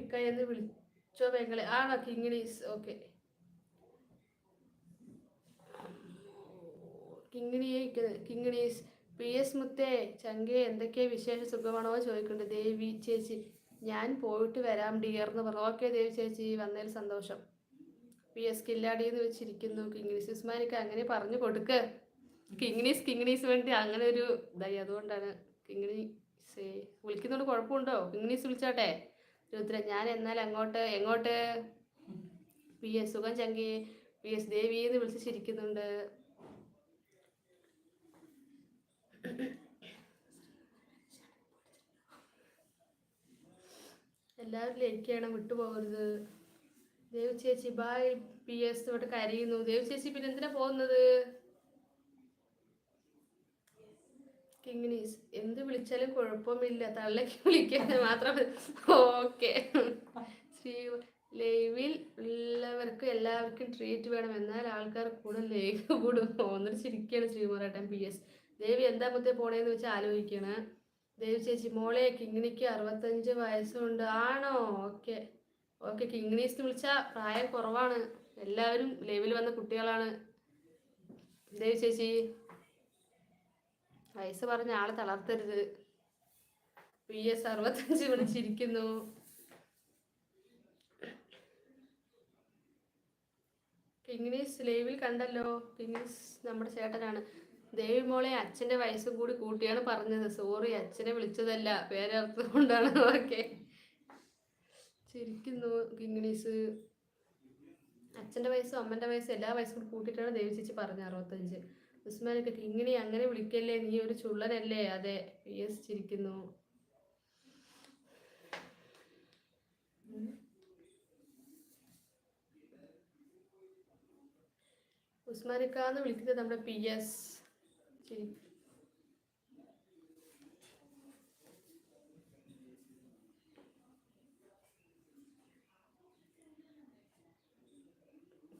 ഇക്ക എന്ന് വിളിച്ചോ പെങ്ങളെ. ആണോ കിങ്ങിണീസ്? ഓക്കെ. കിങ്ങിണീസ് PS മുത്തേ ചങ്കേ എന്തൊക്കെയാ വിശേഷ സുഖമാണോ ചോദിക്കുന്നുണ്ട് ദേവി ചേച്ചി. ഞാൻ പോയിട്ട് വരാം ഡിയർ എന്ന് പറഞ്ഞു. ഓക്കെ ദേവി ചേച്ചി, വന്നതിൽ സന്തോഷം. PS കില്ലാടിന്ന് വെച്ചിരിക്കുന്നു കിങ്ങിണീസ്. ഉസ്മാനിക്ക് അങ്ങനെ പറഞ്ഞു കൊടുക്ക്. കിങ്ങിണീസ് വേണ്ടി അങ്ങനെ ഒരു ഇതായി, അതുകൊണ്ടാണ്. കിങ്ങിണീസ് വിളിക്കുന്നതുകൊണ്ട് കുഴപ്പമുണ്ടോ? കിങ്ങിണീസ് വിളിച്ചോട്ടെ. രുദ്ര ഞാൻ എന്നാൽ എങ്ങോട്ട്? PS സുഖം ചങ്കി. PS ദേവി എന്ന് വിളിച്ച് ചിരിക്കുന്നുണ്ട്. എല്ലാവരും ലൈക്ക് ചെയ്യണം, വിട്ടുപോകരുത്. ദേവി ചേച്ചി ബായ്. PS തൊട്ട് കരയുന്നു. ദേവി ചേച്ചി പിന്നെ എന്തിനാ പോകുന്നത്? കിങ്ങിണീസ് എന്ത് വിളിച്ചാലും കുഴപ്പമില്ല, തള്ളക്ക് വിളിക്കാൻ മാത്രം. ഓക്കെ. ശ്രീ ലൈവിൽ ഉള്ളവർക്ക് എല്ലാവർക്കും ട്രീറ്റ് വേണം, എന്നാൽ ആൾക്കാർ കൂടെ ലേക്ക് കൂടും. ഒന്നിട്ട് ചിരിക്കുകയാണ് ശ്രീകുമാരേട്ടൻ. PS ദേവി എന്താ മുത്തേ പോണേന്ന് വെച്ചാൽ ആലോചിക്കണ. ദേവി ചേച്ചി മോളെ കിങ്ങിണിക്ക് 65 വയസ്സുണ്ട്. ആണോ? ഓക്കെ. കിങ്ങിണീസ് വിളിച്ചാൽ പ്രായം കുറവാണ്. എല്ലാവരും ലൈവിൽ വന്ന കുട്ടികളാണ്. ദേവി ചേച്ചി വയസ്സ് പറഞ്ഞ ആളെ തളർത്തരുത്. PS 65 വിളിച്ചിരിക്കുന്നു. കിങ്ങിണീസ് ലൈവിൽ കണ്ടല്ലോ. കിങ്ങിണീസ് നമ്മുടെ ചേട്ടനാണ്. ദേവി മോളെ അച്ഛൻ്റെ വയസ്സും കൂടി കൂട്ടിയാണ് പറഞ്ഞത്. സോറി, അച്ഛനെ വിളിച്ചതല്ല, പേരർത്ഥം കൊണ്ടാണ്. ഓക്കെ. ചിരിക്കുന്നു കിങ്ങിണീസ്. അച്ഛൻ്റെ വയസ്സും അമ്മൻ്റെ വയസ്സും എല്ലാ വയസ്സും കൂടി കൂട്ടിയിട്ടാണ് ദേവി ചേച്ചി പറഞ്ഞത് 65. ഉസ്മാനൊക്കെ കിങ്ങിണി അങ്ങനെ വിളിക്കല്ലേ, നീ ഒരു ചുള്ളനല്ലേ? അതെ. PS ചിരിക്കുന്നു. ഉസ്മാനിക്കാന്ന് വിളിക്കുന്നത് നമ്മുടെ PS.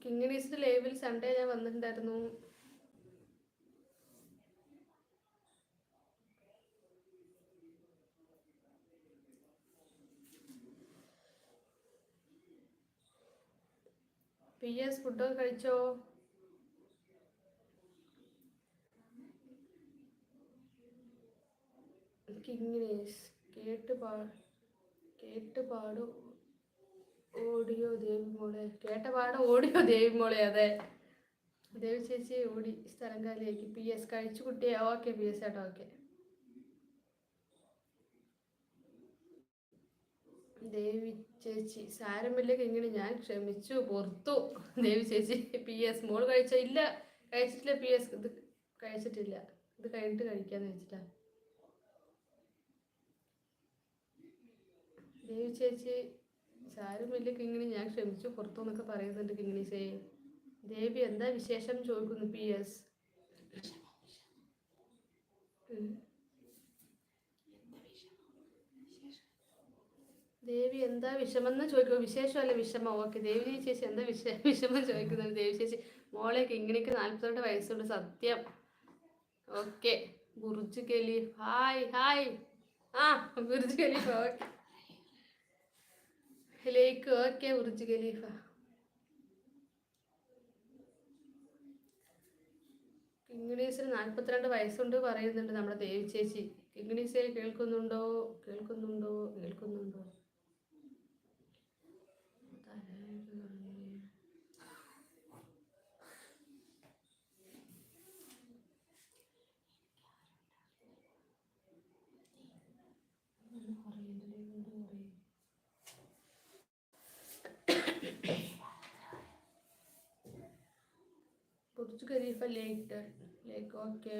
കിങ്ങിണീസിന്റെ ലൈവിൽ സൺഡേ ഞാൻ വന്നിട്ടുണ്ടായിരുന്നു. PS ഫുഡൊക്കെ കഴിച്ചോ? കിങ്ങിണീസ് കേട്ടുപാട് ഓഡിയോ ദേവി മോളെ. ഓഡിയോ ദേവി മോളെ. അതെ. ദേവി ചേച്ചി ഓടി സ്ഥലം കാലിലേക്ക്. PS കഴിച്ചു കുട്ടിയെ. ഓക്കെ PS ചേട്ടാ. ഓക്കെ. ദേവി ചേച്ചി സാരമില്ല കിങ്ങിണി, ഞാൻ ക്ഷമിച്ചു, പുറത്തു. ദേവി ചേച്ചി. PS മോള് കഴിച്ച? ഇല്ല, കഴിച്ചിട്ടില്ല. PS ഇത് കഴിച്ചിട്ടില്ല, ഇത് കഴിഞ്ഞിട്ട് കഴിക്കാന്ന് വെച്ചിട്ടാ. ദേവി ചേച്ചി സാരമില്ല കിങ്ങിണി, ഞാൻ ക്ഷമിച്ചു, പുറത്തു എന്നൊക്കെ പറയുന്നുണ്ട് കിങ്ങിണീസേ. ദേവി എന്താ വിശേഷം ചോദിക്കുന്നു PS. ദേവി എന്താ വിഷമെന്ന് ചോദിക്കുമോ? വിശേഷമല്ല വിഷമോ? ഓക്കെ. ദേവി ചേച്ചി എന്താ വിഷമം ചോദിക്കുന്നത്? ദേവി ചേച്ചി മോളെ കിങ്ങിണിക്ക് 42 വയസ്സുണ്ട്. സത്യം. Okay. Burj Khalifa hi. Burj Khalifa. Okay. ലേക്ക്. ഓക്കെ. Burj Khalifa. കിങ്ങിണീസിന് 42 വയസ്സുണ്ട് പറയുന്നുണ്ട് നമ്മുടെ ദേവി ചേച്ചി. കിങ്ങിണീസെ കേൾക്കുന്നുണ്ടോ? ബുർജ് ഖലീഫ ലേക്ക്. Okay.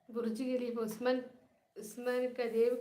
Burj Khalifa. Usman Dev